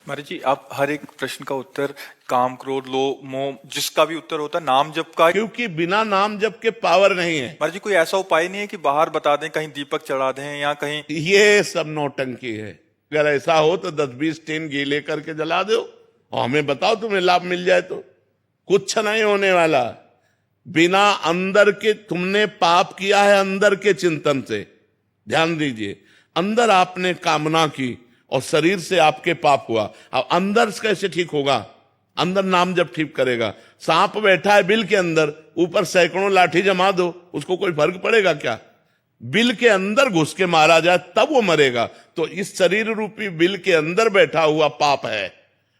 महाराज जी, आप हर एक प्रश्न का उत्तर काम, क्रोध, लोभ, मोह, जिसका भी उत्तर होता है नाम जप का। क्योंकि बिना नाम जप के पावर नहीं है। महाराज जी, कोई ऐसा उपाय नहीं है कि बाहर बता दें, कहीं दीपक चढ़ा दें या कहीं? ये सब नौटंकी है। अगर ऐसा हो तो 10-20 टीन घी लेकर के जला दो और हमें बताओ तुम्हें लाभ मिल जाए तो। कुछ नहीं होने वाला। बिना अंदर के तुमने पाप किया है, अंदर के चिंतन से। ध्यान दीजिए, अंदर आपने कामना की और शरीर से आपके पाप हुआ। अब अंदर से कैसे ठीक होगा? अंदर नाम जब ठीक करेगा। सांप बैठा है बिल के अंदर, ऊपर सैकड़ों लाठी जमा दो, उसको कोई फर्क पड़ेगा क्या? बिल के अंदर घुस के मारा जाए तब वो मरेगा। तो इस शरीर रूपी बिल के अंदर बैठा हुआ पाप है,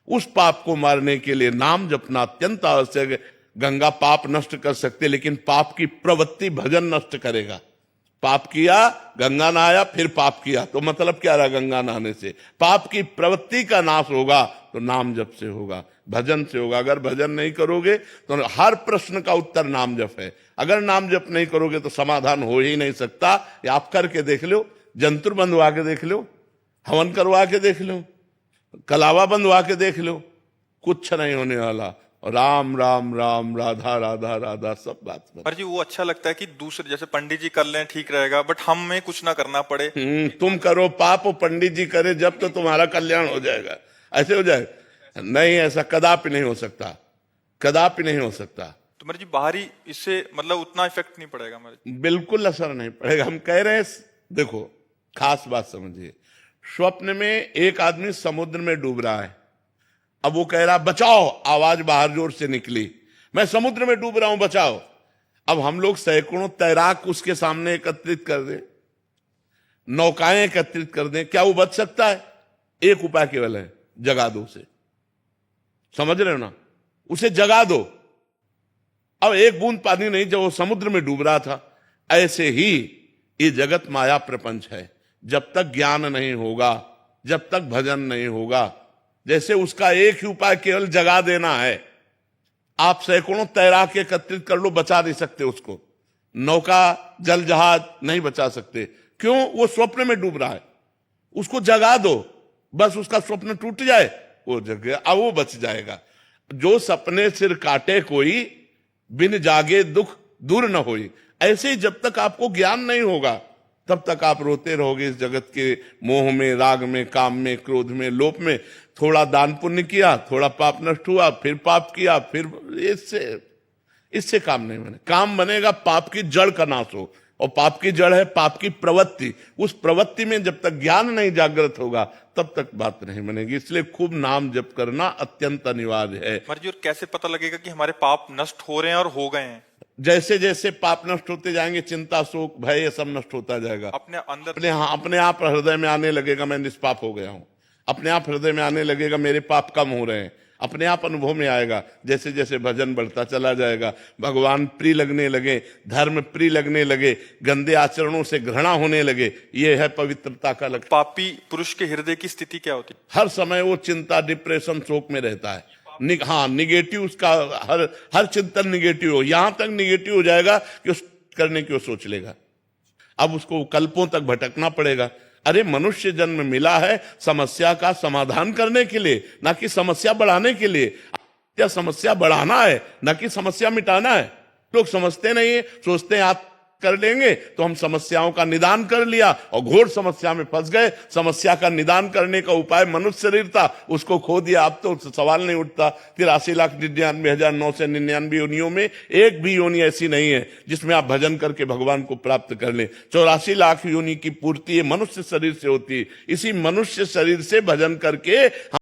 उस पाप को मारने के लिए नाम जपना अत्यंत आवश्यक है। गंगा पाप नष्ट कर सकते, लेकिन पाप की प्रवृत्ति भजन नष्ट करेगा। पाप किया, गंगा नहाया, फिर पाप किया, तो मतलब क्या रहा गंगा नहाने से? पाप की प्रवृत्ति का नाश होगा तो नाम जप से होगा, भजन से होगा। अगर भजन नहीं करोगे तो हर प्रश्न का उत्तर नाम जप है। अगर नाम जप नहीं करोगे तो समाधान हो ही नहीं सकता। ये आप करके देख लो, जंतुर बंधवा के देख लो, हवन करवा के देख लो, कलावा बंधवा के देख लो, कुछ नहीं होने वाला। राम राम राम, राधा राधा राधा, सब बात बन। महाराज जी, वो अच्छा लगता है कि दूसरे जैसे पंडित जी कर लें, ठीक रहेगा, बट हमें कुछ ना करना पड़े। तुम करो पाप और पंडित जी करे जब, तो तुम्हारा कल्याण हो जाएगा। ऐसे हो जाएगा? नहीं, ऐसा कदापि नहीं हो सकता, कदापि नहीं हो सकता। तो महाराज जी, बाहरी इससे मतलब उतना इफेक्ट नहीं पड़ेगा महाराज जी? बिल्कुल असर नहीं पड़ेगा। हम कह रहे हैं, देखो खास बात समझिए। स्वप्न में एक आदमी समुद्र में डूब रहा है। अब वो कह रहा बचाओ, आवाज बाहर जोर से निकली, मैं समुद्र में डूब रहा हूं, बचाओ। अब हम लोग सैकड़ों तैराक उसके सामने एकत्रित कर दें, नौकाएं एकत्रित कर दें, क्या वो बच सकता है? एक उपाय केवल है, जगा दो उसे। समझ रहे हो ना? उसे जगा दो। अब एक बूंद पानी नहीं, जब वो समुद्र में डूब रहा था। ऐसे ही ये जगत माया प्रपंच है। जब तक ज्ञान नहीं होगा, जब तक भजन नहीं होगा, जैसे उसका एक ही उपाय केवल जगा देना है। आप सैकड़ों तैराक एकत्रित कर लो, बचा नहीं सकते उसको। नौका, जल जहाज नहीं बचा सकते। क्यों? वो स्वप्न में डूब रहा है। उसको जगा दो, बस उसका स्वप्न टूट जाए, वो जग गया, अब वो बच जाएगा। जो सपने सिर काटे कोई, बिन जागे दुख दूर न होई। ऐसे ही जब तक आपको ज्ञान नहीं होगा, तब तक आप रोते रहोगे इस जगत के मोह में, राग में, काम में, क्रोध में, लोभ में। थोड़ा दान पुण्य किया, थोड़ा पाप नष्ट हुआ, फिर पाप किया, फिर इससे काम नहीं बने। काम बनेगा पाप की जड़ का नाश हो, और पाप की जड़ है पाप की प्रवृत्ति। उस प्रवृत्ति में जब तक ज्ञान नहीं जागृत होगा, तब तक बात नहीं बनेगी। इसलिए खूब नाम जप करना अत्यंत अनिवार्य है। महाराज जी, और कैसे पता लगेगा कि हमारे पाप नष्ट हो रहे हैं और हो गए हैं? जैसे जैसे पाप नष्ट होते जाएंगे, चिंता, शोक, भय, ये सब नष्ट होता जाएगा। अपने अंदर अपने आप हृदय में आने लगेगा, मैं निष्पाप हो गया हूं। अपने आप हृदय में आने लगेगा, मेरे पाप कम हो रहे हैं। अपने आप अनुभव में आएगा। जैसे जैसे भजन बढ़ता चला जाएगा, भगवान प्रिय लगने लगे, धर्म प्रिय लगने लगे, गंदे आचरणों से घृणा होने लगे। ये है पवित्रता का लक्षण। पापी पुरुष के हृदय की स्थिति क्या होती है? हर समय वो चिंता, डिप्रेशन, शोक में रहता है। हाँ, निगेटिव, उसका हर चिंतन निगेटिव हो। यहां तक निगेटिव हो जाएगा कि उस करने की वो सोच लेगा। अब उसको कल्पों तक भटकना पड़ेगा। अरे, मनुष्य जन्म मिला है समस्या का समाधान करने के लिए, ना कि समस्या बढ़ाने के लिए। क्या समस्या बढ़ाना है, ना कि समस्या मिटाना है। लोग समझते नहीं है, सोचते हैं आप कर लेंगे तो हम समस्याओं का निदान कर लिया, और घोर समस्या में फंस गए। समस्या का निदान करने का उपाय मनुष्य शरीर था, उसको खो दिया। अब तो सवाल नहीं उठता। 83,99,999 योनियों में एक भी योनि ऐसी नहीं है जिसमें आप भजन करके भगवान को प्राप्त कर लें। 84 लाख योनि की पूर्ति मनुष्य शरीर से होती है। इसी मनुष्य शरीर से भजन करके